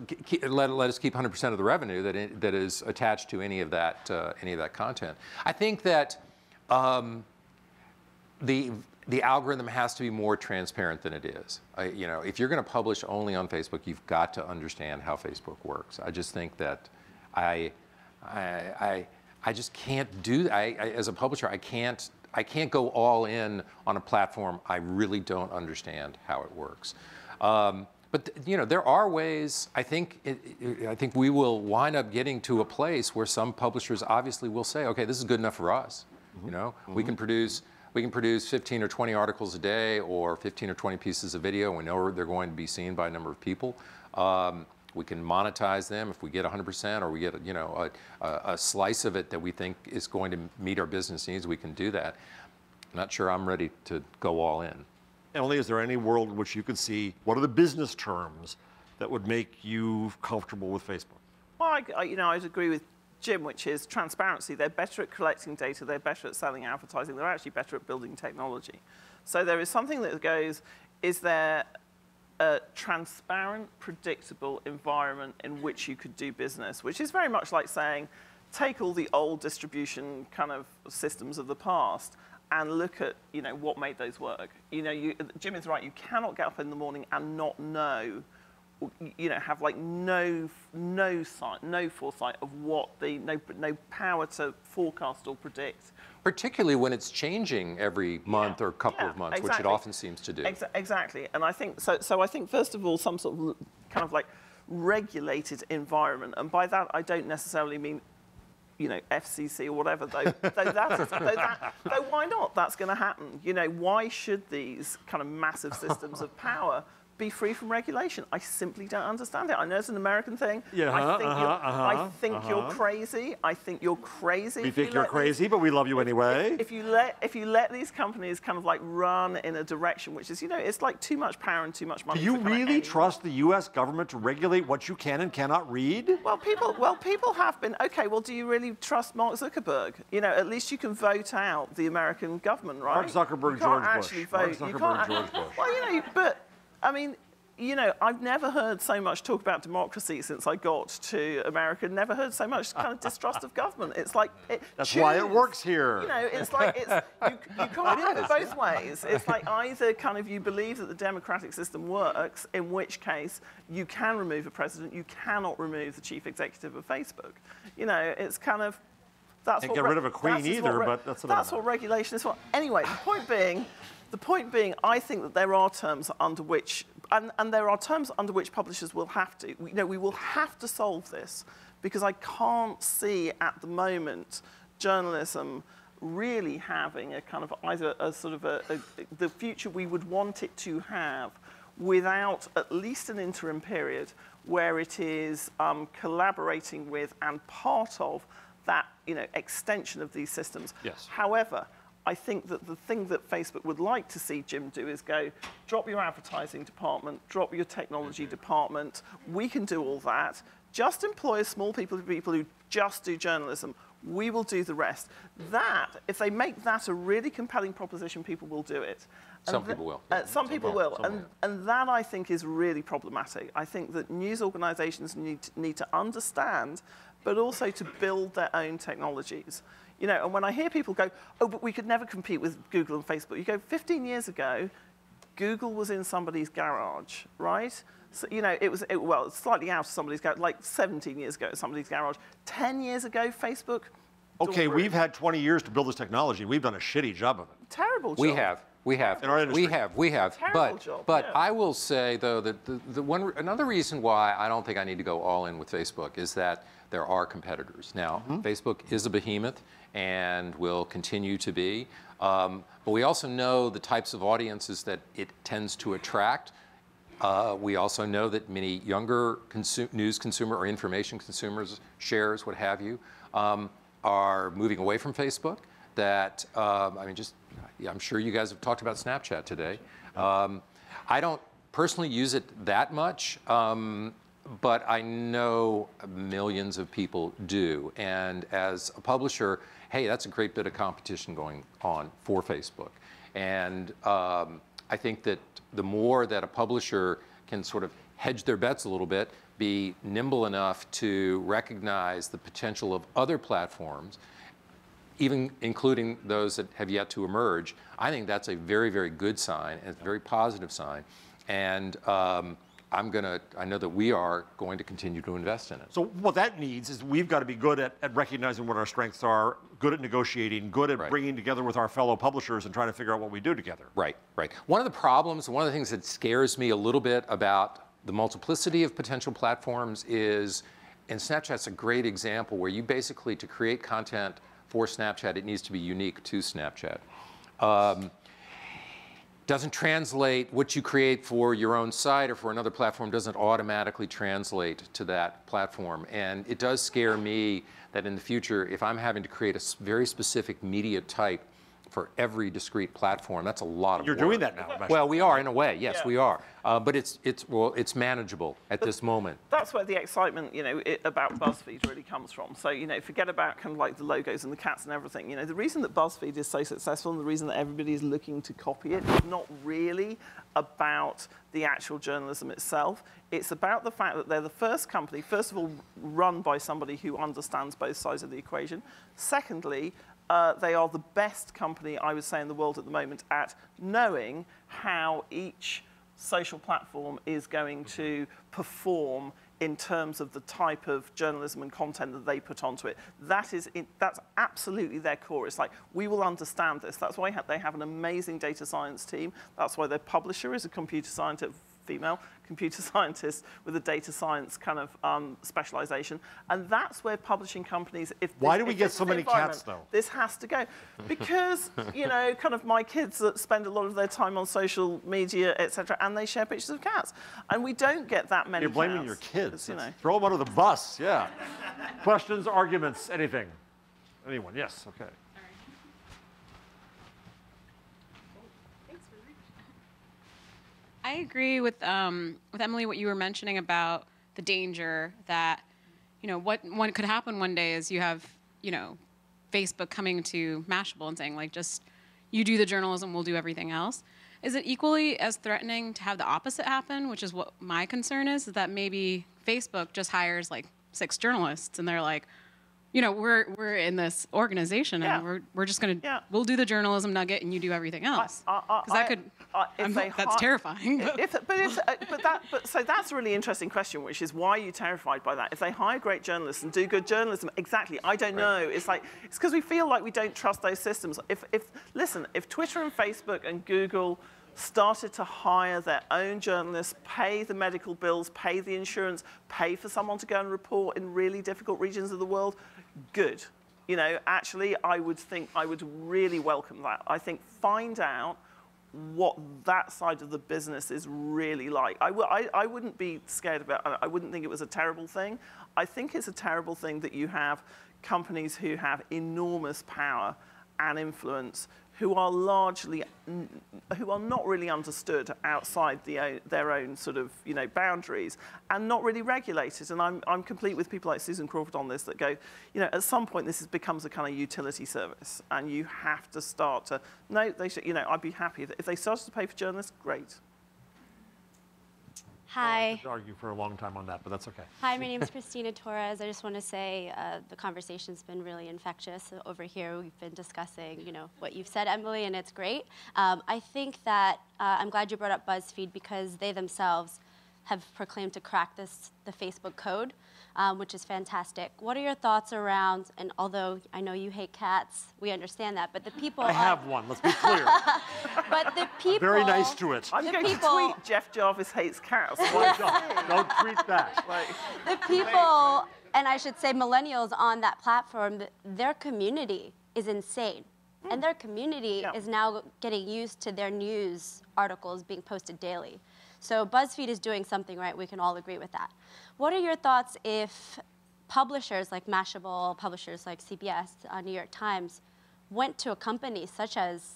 Speaker 4: let us keep 100% of the revenue that is attached to any of that content. I think that the algorithm has to be more transparent than it is. If you're going to publish only on Facebook, you've got to understand how Facebook works. I just think that I just can't do that. As a publisher, I can't go all in on a platform I really don't understand how it works. But there are ways. I think we will wind up getting to a place where some publishers obviously will say, okay, this is good enough for us. We can produce 15 or 20 articles a day, or 15 or 20 pieces of video. We know they're going to be seen by a number of people. We can monetize them if we get 100%, or we get a slice of it that we think is going to meet our business needs. We can do that. I'm not sure I'm ready to go all in.
Speaker 2: Emily, is there any world in which you could see, what are the business terms that would make you comfortable with Facebook?
Speaker 3: Well, I'd agree with Jim, which is transparency. They're better at collecting data. They're better at selling advertising. They're actually better at building technology. So there is something that goes, is there a transparent, predictable environment in which you could do business, which is very much like saying, take all the old distribution kind of systems of the past and look at, what made those work. Jim is right. You cannot get up in the morning and not know, have like no foresight of what no power to forecast or predict.
Speaker 4: Particularly when it's changing every month or couple of months,
Speaker 3: exactly.
Speaker 4: which it often seems to do.
Speaker 3: Exactly, and I think so. I think first of all, some sort of kind of like regulated environment, and by that I don't necessarily mean, FCC or whatever. Though why not? That's going to happen. Why should these kind of massive systems of power be free from regulation? I simply don't understand it. I know it's an American thing.
Speaker 2: Yeah,
Speaker 3: I think you're crazy. I think you're crazy.
Speaker 2: We think you're crazy, but we love you anyway.
Speaker 3: If you let these companies kind of like run in a direction which is, it's like too much power and too much money.
Speaker 2: Do you really trust the U.S. government to regulate what you can and cannot read?
Speaker 3: Well, people have been. Okay, well, do you really trust Mark Zuckerberg? At least you can vote out the American government, right?
Speaker 2: Mark Zuckerberg, George Bush. Mark Zuckerberg, George Bush.
Speaker 3: Well, but I mean, I've never heard so much talk about democracy since I got to America. Never heard so much kind of distrust of government. It's like
Speaker 2: that's why it works here.
Speaker 3: It's like you can't have it both ways. It's like either kind of you believe that the democratic system works, in which case you can remove a president, you cannot remove the chief executive of Facebook. It's kind of that's
Speaker 2: can't
Speaker 3: what
Speaker 2: get rid of a queen either, but that's
Speaker 3: what regulation is for. Anyway, the point being, I think that there are terms under which, and there are terms under which publishers will have to, we will have to solve this, because I can't see at the moment journalism really having a kind of either a sort of the future we would want it to have without at least an interim period where it is collaborating with and part of that extension of these systems.
Speaker 2: Yes.
Speaker 3: However, I think that the thing that Facebook would like to see Jim do is go, drop your advertising department, drop your technology department. We can do all that. Just employ a small people who just do journalism. We will do the rest. That, if they make that a really compelling proposition, people will do it.
Speaker 4: Some people will.
Speaker 3: Some people will. And that, I think, is really problematic. I think that news organizations need to understand, but also to build their own technologies. And when I hear people go, oh, but we could never compete with Google and Facebook, you go, 15 years ago, Google was in somebody's garage, right? So, it was slightly out of somebody's garage, like 17 years ago, somebody's garage. 10 years ago, Facebook.
Speaker 2: Okay, we've had 20 years to build this technology. We've done a shitty job of it.
Speaker 3: Terrible job.
Speaker 4: We have.
Speaker 2: In our industry.
Speaker 4: We have.
Speaker 3: Terrible job,
Speaker 4: but
Speaker 3: yeah.
Speaker 4: I will say, though, that another reason why I don't think I need to go all in with Facebook is that there are competitors. Now, Facebook is a behemoth and will continue to be. But we also know the types of audiences that it tends to attract. We also know that many younger news consumer or information consumers, shares, what have you, are moving away from Facebook. That, I'm sure you guys have talked about Snapchat today. I don't personally use it that much, but I know millions of people do. And as a publisher, hey, that's a great bit of competition going on for Facebook. And I think that the more that a publisher can sort of hedge their bets a little bit, be nimble enough to recognize the potential of other platforms, even including those that have yet to emerge, I think that's a very, very good sign and a very positive sign. And I know that we are going to continue to invest in it.
Speaker 2: So what that needs is we've got to be good at recognizing what our strengths are, good at negotiating, good at bringing together with our fellow publishers and trying to figure out what we do together.
Speaker 4: Right. One of the problems, one of the things that scares me a little bit about the multiplicity of potential platforms is, and Snapchat's a great example where you basically, to create content for Snapchat, it needs to be unique to Snapchat. Doesn't translate what you create for your own site or for another platform doesn't automatically translate to that platform. And it does scare me that in the future, if I'm having to create a very specific media type for every discrete platform, that's a lot of work.
Speaker 2: You're doing that now.
Speaker 4: Well, we are in a way, yes, we are. But it's manageable at this moment.
Speaker 3: That's where the excitement, about BuzzFeed really comes from. So, forget about kind of like the logos and the cats and everything. The reason that BuzzFeed is so successful and the reason that everybody is looking to copy it is not really about the actual journalism itself. It's about the fact that they're the first company, first of all, run by somebody who understands both sides of the equation. Secondly, they are the best company, I would say, in the world at the moment at knowing how each social platform is going to perform in terms of the type of journalism and content that they put onto it. That's absolutely their core. It's like, we will understand this. That's why they have an amazing data science team. That's why their publisher is a computer scientist, female computer scientist with a data science kind of specialization. And that's where publishing companies,
Speaker 2: why do we get so many cats, though?
Speaker 3: This has to go. Because, kind of my kids that spend a lot of their time on social media, etc., and they share pictures of cats. And we don't get that many
Speaker 2: You're blaming your kids. Throw them under the bus, yeah. Questions, arguments, anything? Anyone? Yes, okay.
Speaker 5: I agree with Emily, what you were mentioning about the danger that, what could happen one day is you have, Facebook coming to Mashable and saying, like, just, you do the journalism, we'll do everything else. Is it equally as threatening to have the opposite happen, which is what my concern is that maybe Facebook just hires, like, 6 journalists, and they're like, we're in this organization, and we're just going to, we'll do the journalism nugget, and you do everything else. Because that could, that's terrifying.
Speaker 3: So that's a really interesting question, which is, why are you terrified by that? If they hire great journalists and do good journalism, exactly, I don't know. It's because we feel like we don't trust those systems. Listen, if Twitter and Facebook and Google started to hire their own journalists, pay the medical bills, pay the insurance, pay for someone to go and report in really difficult regions of the world, good. Actually, I would really welcome that. I think find out what that side of the business is really like. I wouldn't be scared about it. I wouldn't think it was a terrible thing. I think it's a terrible thing that you have companies who have enormous power and influence who are not really understood outside their own sort of boundaries and not really regulated. And I'm complete with people like Susan Crawford on this that go, at some point this becomes a kind of utility service, and you have to start to they should. I'd be happy if they started to pay for journalists. Great.
Speaker 6: Hi.
Speaker 2: I could argue for a long time on that, but that's okay.
Speaker 6: Hi, my name is Christina Torres. I just want to say the conversation's been really infectious over here. We've been discussing, what you've said, Emily, and it's great. I think that I'm glad you brought up BuzzFeed because they themselves have proclaimed to crack the Facebook code, which is fantastic. What are your thoughts around, and although I know you hate cats, we understand that, but the people
Speaker 2: I have one, let's be clear.
Speaker 6: But the people...
Speaker 2: Very nice to it.
Speaker 3: I'm going to tweet Jeff Jarvis hates cats.
Speaker 2: Don't tweet that.
Speaker 6: The people, and I should say millennials on that platform, their community is insane. And their community is now getting used to their news articles being posted daily. So BuzzFeed is doing something right. We can all agree with that. What are your thoughts if publishers like Mashable, publishers like CBS, New York Times, went to a company such as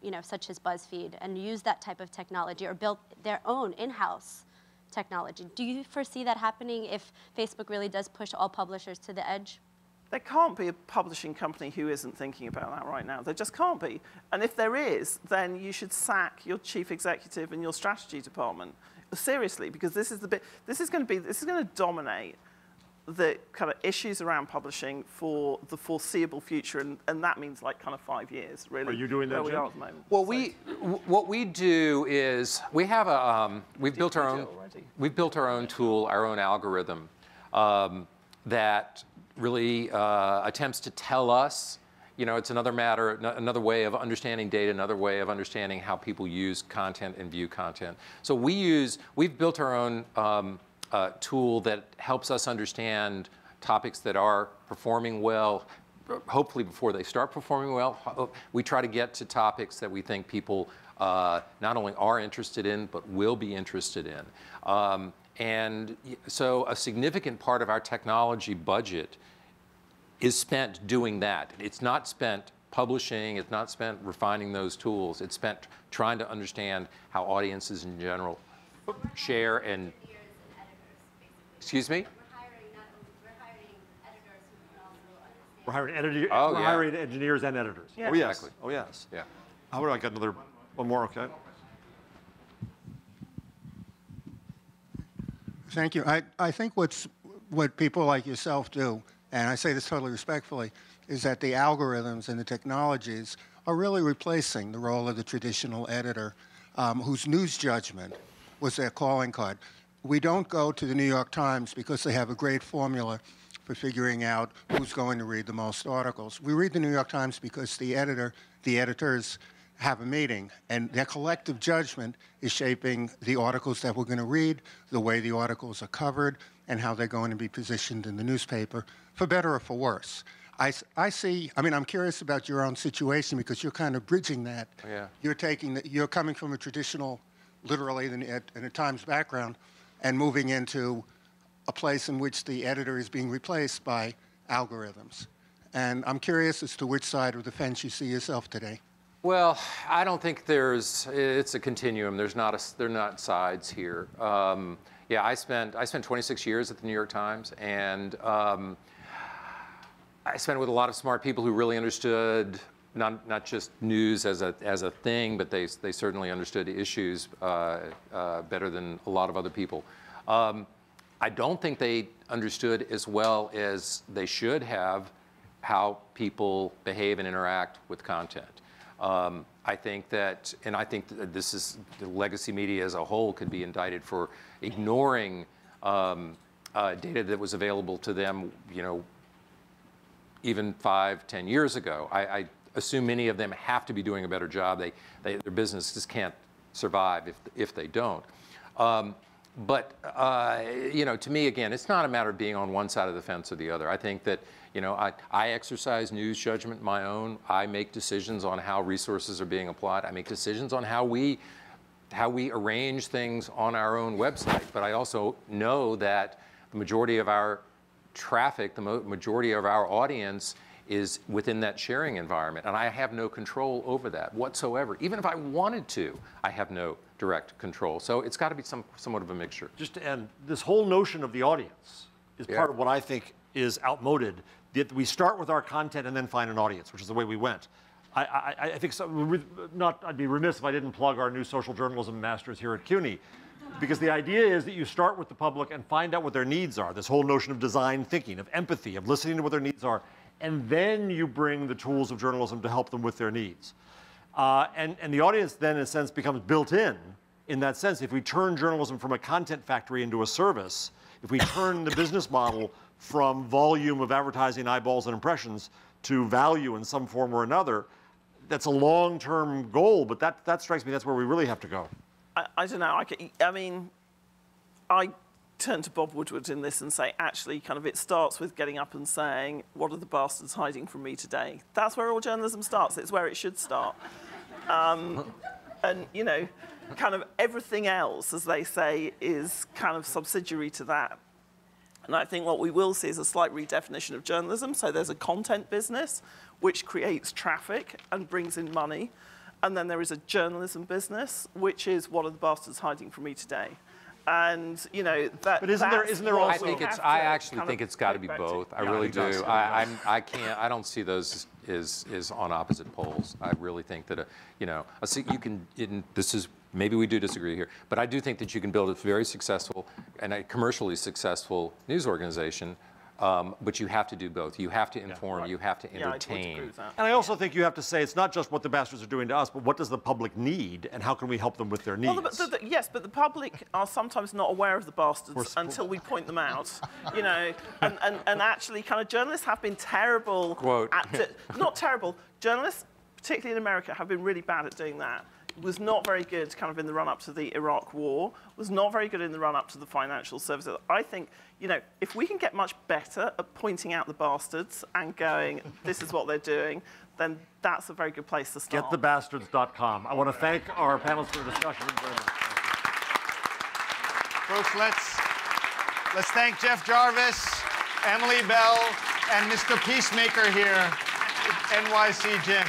Speaker 6: BuzzFeed and used that type of technology or built their own in-house technology? Do you foresee that happening if Facebook really does push all publishers to the edge?
Speaker 3: There can't be a publishing company who isn't thinking about that right now. There just can't be. And if there is, then you should sack your chief executive and your strategy department. Seriously, because this is going to dominate the kind of issues around publishing for the foreseeable future, and that means like kind of 5 years, really.
Speaker 2: Are you doing that,
Speaker 3: where we
Speaker 2: Jim?
Speaker 3: are at the moment.
Speaker 4: Well, what we do is we have a we've built our own tool, our own algorithm that really attempts to tell us. You know, it's another another way of understanding data, another way of understanding how people use content and view content. So we've built our own tool that helps us understand topics that are performing well, hopefully before they start performing well. We try to get to topics that we think people not only are interested in, but will be interested in. And so a significant part of our technology budget is spent doing that. It's not spent publishing, it's not spent refining those tools, it's spent trying to understand how audiences in general share and... Excuse me?
Speaker 2: We're hiring editors.
Speaker 4: Oh,
Speaker 2: we're
Speaker 4: yeah.
Speaker 2: hiring engineers and editors.
Speaker 3: Yeah.
Speaker 2: Oh yes.
Speaker 4: Exactly.
Speaker 2: Oh yes.
Speaker 4: Yeah.
Speaker 2: How about I got one more? Okay.
Speaker 7: Thank you. I think what people like yourself do, and I say this totally respectfully, is that the algorithms and the technologies are really replacing the role of the traditional editor, whose news judgment was their calling card. We don't go to the New York Times because they have a great formula for figuring out who's going to read the most articles. We read the New York Times because the editors have a meeting, and their collective judgment is shaping the articles that we're going to read, the way the articles are covered, and how they're going to be positioned in the newspaper, for better or for worse. I mean, I'm curious about your own situation because you're kind of bridging that.
Speaker 4: Yeah.
Speaker 7: You're coming from a traditional, literally in a Times background, and moving into a place in which the editor is being replaced by algorithms. And I'm curious as to which side of the fence you see yourself today.
Speaker 4: Well, I don't think it's a continuum. They're not sides here. Yeah, I spent 26 years at the New York Times, and I spent with a lot of smart people who really understood not just news as a thing, but they certainly understood issues better than a lot of other people. I don't think they understood as well as they should have how people behave and interact with content. I think that this is the legacy media as a whole could be indicted for ignoring data that was available to them, you know, even 5, 10 years ago. I assume many of them have to be doing a better job. Their business just can't survive if they don't. But you know, to me, again, it's not a matter of being on one side of the fence or the other. I think that, you know, I exercise news judgment my own. I make decisions on how resources are being applied. I make decisions on how we arrange things on our own website. But I also know that the majority of our traffic, the majority of our audience is within that sharing environment. And I have no control over that whatsoever. Even if I wanted to, I have no direct control. So it's got to be somewhat of a mixture.
Speaker 2: Just to end, this whole notion of the audience is part of what I think is outmoded. That we start with our content and then find an audience, which is the way we went. I think I'd be remiss if I didn't plug our new social journalism masters here at CUNY, because the idea is that you start with the public and find out what their needs are. This whole notion of design thinking, of empathy, of listening to what their needs are, and then you bring the tools of journalism to help them with their needs. And the audience then, in a sense, becomes built in that sense. If we turn journalism from a content factory into a service, if we turn the business model from volume of advertising eyeballs and impressions to value in some form or another, that's a long-term goal, but that strikes me that's where we really have to go.
Speaker 3: I don't know. I mean, I turn to Bob Woodward in this and say, actually, kind of it starts with getting up and saying, what are the bastards hiding from me today? That's where all journalism starts. It's where it should start. And, you know, kind of everything else, as they say, is kind of subsidiary to that. And I think what we will see is a slight redefinition of journalism. So there's a content business, which creates traffic and brings in money. And then there is a journalism business, which is what are the bastards hiding from me today? And, you know, that.
Speaker 2: But isn't there also?
Speaker 4: I actually think it's got to be both. I really do. I don't see those as on opposite poles. I really think that, you know, maybe we do disagree here, but I do think that you can build a very successful and a commercially successful news organization But you have to do both. You have to inform, you have to
Speaker 3: Yeah, I would agree
Speaker 4: entertain.
Speaker 3: with that.
Speaker 2: And I also think you have to say it's not just what the bastards are doing to us, but what does the public need, and how can we help them with their needs?
Speaker 3: Well, yes, but the public are sometimes not aware of the bastards until we point them out, you know, and actually kind of journalists have been terrible
Speaker 4: Quote.
Speaker 3: not terrible, journalists, particularly in America, have been really bad at doing that. Was not very good kind of in the run-up to the Iraq war, was not very good in the run-up to the financial services. I think, you know, if we can get much better at pointing out the bastards and going, this is what they're doing, then that's a very good place to start.
Speaker 2: GetTheBastards.com. I want to thank our panelists for the discussion very much.
Speaker 1: Folks, let's thank Jeff Jarvis, Emily Bell, and Mr. Peacemaker here, NYC Jim.